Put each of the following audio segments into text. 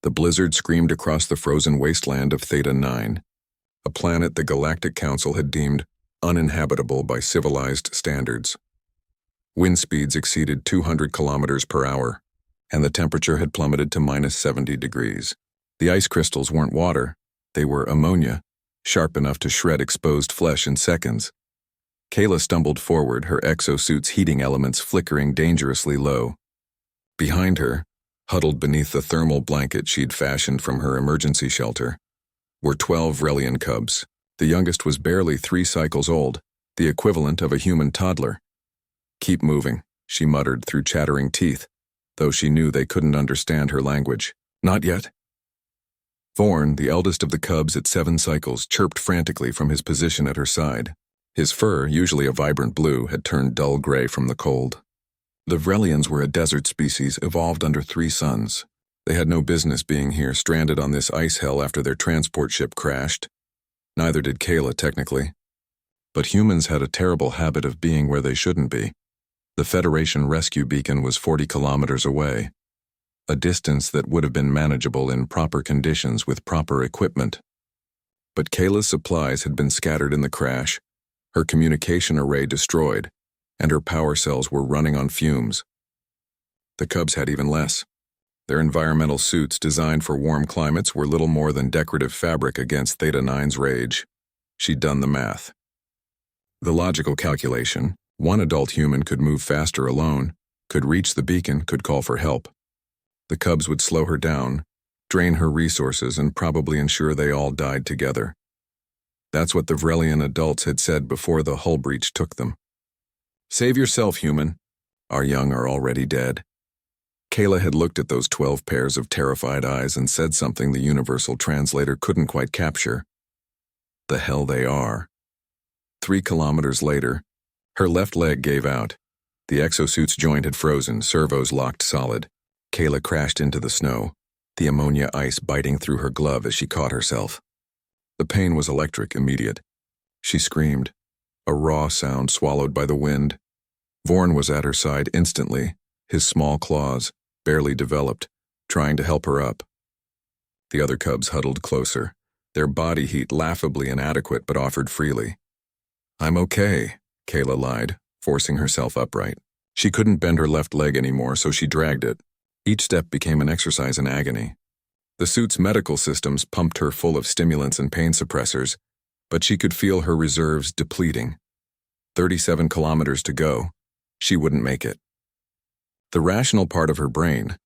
The blizzard screamed across the frozen wasteland of Theta 9, a planet the Galactic Council had deemed uninhabitable by civilized standards. Wind speeds exceeded 200 kilometers per hour, and the temperature had plummeted to minus 70 degrees. The ice crystals weren't water, they were ammonia, sharp enough to shred exposed flesh in seconds. Kayla stumbled forward, her exosuit's heating elements flickering dangerously low. Behind her, huddled beneath the thermal blanket she'd fashioned from her emergency shelter, were 12 Relian cubs. The youngest was barely 3 cycles old, the equivalent of a human toddler. "Keep moving," she muttered through chattering teeth, though she knew they couldn't understand her language. "Not yet." Vorn, the eldest of the cubs at 7 cycles, chirped frantically from his position at her side. His fur, usually a vibrant blue, had turned dull gray from the cold. The Vrelians were a desert species evolved under 3 suns. They had no business being here, stranded on this ice hell after their transport ship crashed. Neither did Kayla, technically. But humans had a terrible habit of being where they shouldn't be. The Federation rescue beacon was 40 kilometers away, a distance that would have been manageable in proper conditions with proper equipment. But Kayla's supplies had been scattered in the crash, her communication array destroyed, and her power cells were running on fumes. The cubs had even less. Their environmental suits designed for warm climates were little more than decorative fabric against Theta 9's rage. She'd done the math. The logical calculation: one adult human could move faster alone, could reach the beacon, could call for help. The cubs would slow her down, drain her resources, and probably ensure they all died together. That's what the Vrelian adults had said before the hull breach took them. "Save yourself, human. Our young are already dead." Kayla had looked at those 12 pairs of terrified eyes and said something the universal translator couldn't quite capture. The hell they are. 3 kilometers later, her left leg gave out. The exosuit's joint had frozen, servos locked solid. Kayla crashed into the snow, the ammonia ice biting through her glove as she caught herself. The pain was electric, immediate. She screamed, a raw sound swallowed by the wind. Vorn was at her side instantly, his small claws, barely developed, trying to help her up. The other cubs huddled closer, their body heat laughably inadequate but offered freely. "I'm okay," Kayla lied, forcing herself upright. She couldn't bend her left leg anymore, so she dragged it. Each step became an exercise in agony. The suit's medical systems pumped her full of stimulants and pain suppressors, but she could feel her reserves depleting. 37 kilometers to go. She wouldn't make it. The rational part of her brain,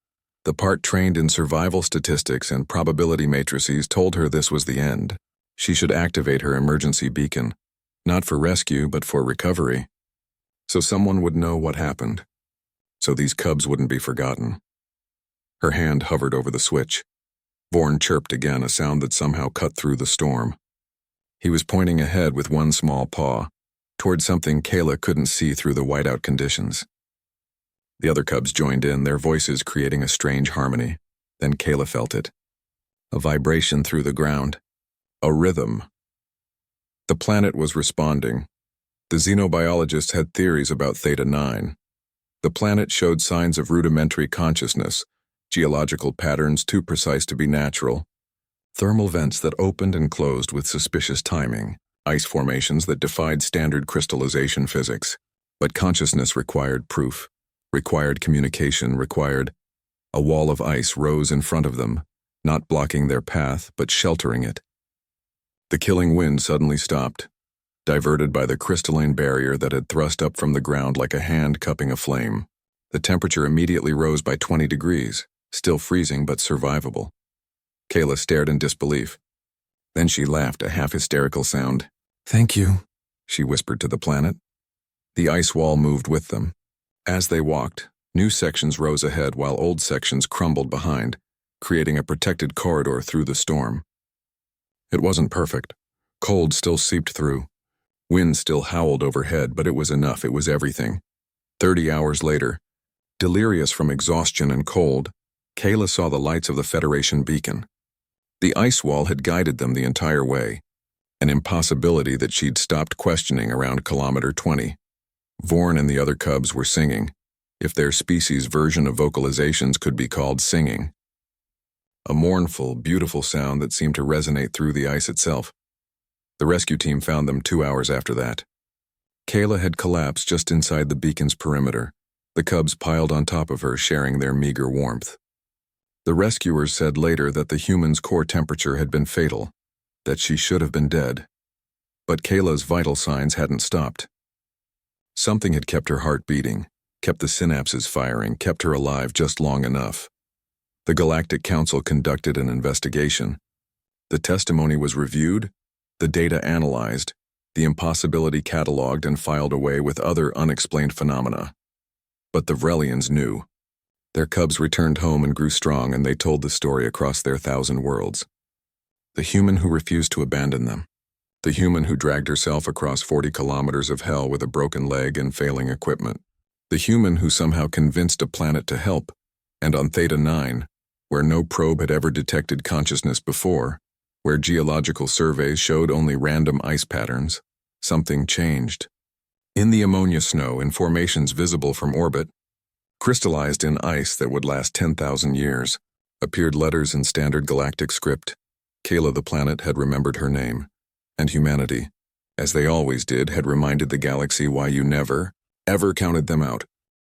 the part trained in survival statistics and probability matrices, told her this was the end. She should activate her emergency beacon, not for rescue but for recovery, so someone would know what happened, so these cubs wouldn't be forgotten. Her hand hovered over the switch. Vorn chirped again, a sound that somehow cut through the storm. He was pointing ahead with one small paw, toward something Kayla couldn't see through the whiteout conditions. The other cubs joined in, their voices creating a strange harmony. Then Kayla felt it. A vibration through the ground. A rhythm. The planet was responding. The xenobiologists had theories about Theta 9. The planet showed signs of rudimentary consciousness, geological patterns too precise to be natural, thermal vents that opened and closed with suspicious timing, ice formations that defied standard crystallization physics. But consciousness required proof, required communication, required... A wall of ice rose in front of them, not blocking their path, but sheltering it. The killing wind suddenly stopped, diverted by the crystalline barrier that had thrust up from the ground like a hand cupping a flame. The temperature immediately rose by 20 degrees, still freezing but survivable. Kayla stared in disbelief. Then she laughed, a half-hysterical sound. "Thank you," she whispered to the planet. The ice wall moved with them. As they walked, new sections rose ahead while old sections crumbled behind, creating a protected corridor through the storm. It wasn't perfect. Cold still seeped through. Wind still howled overhead, but it was enough, it was everything. 30 hours later, delirious from exhaustion and cold, Kayla saw the lights of the Federation beacon. The ice wall had guided them the entire way, an impossibility that she'd stopped questioning around kilometer 20. Vorn and the other cubs were singing, if their species' version of vocalizations could be called singing. a mournful, beautiful sound that seemed to resonate through the ice itself. The rescue team found them 2 hours after that. Kayla had collapsed just inside the beacon's perimeter, the cubs piled on top of her, sharing their meager warmth. The rescuers said later that the human's core temperature had been fatal, that she should have been dead. But Kayla's vital signs hadn't stopped. Something had kept her heart beating, kept the synapses firing, kept her alive just long enough. The Galactic Council conducted an investigation. The testimony was reviewed, the data analyzed, the impossibility cataloged and filed away with other unexplained phenomena. But the Vrelians knew. Their cubs returned home and grew strong, and they told the story across their 1,000 worlds. The human who refused to abandon them. The human who dragged herself across 40 kilometers of hell with a broken leg and failing equipment. The human who somehow convinced a planet to help, and on Theta 9, where no probe had ever detected consciousness before, where geological surveys showed only random ice patterns, something changed. In the ammonia snow, in formations visible from orbit, crystallized in ice that would last 10,000 years, appeared letters in standard galactic script. Kayla the planet had remembered her name, and humanity, as they always did, had reminded the galaxy why you never, ever counted them out.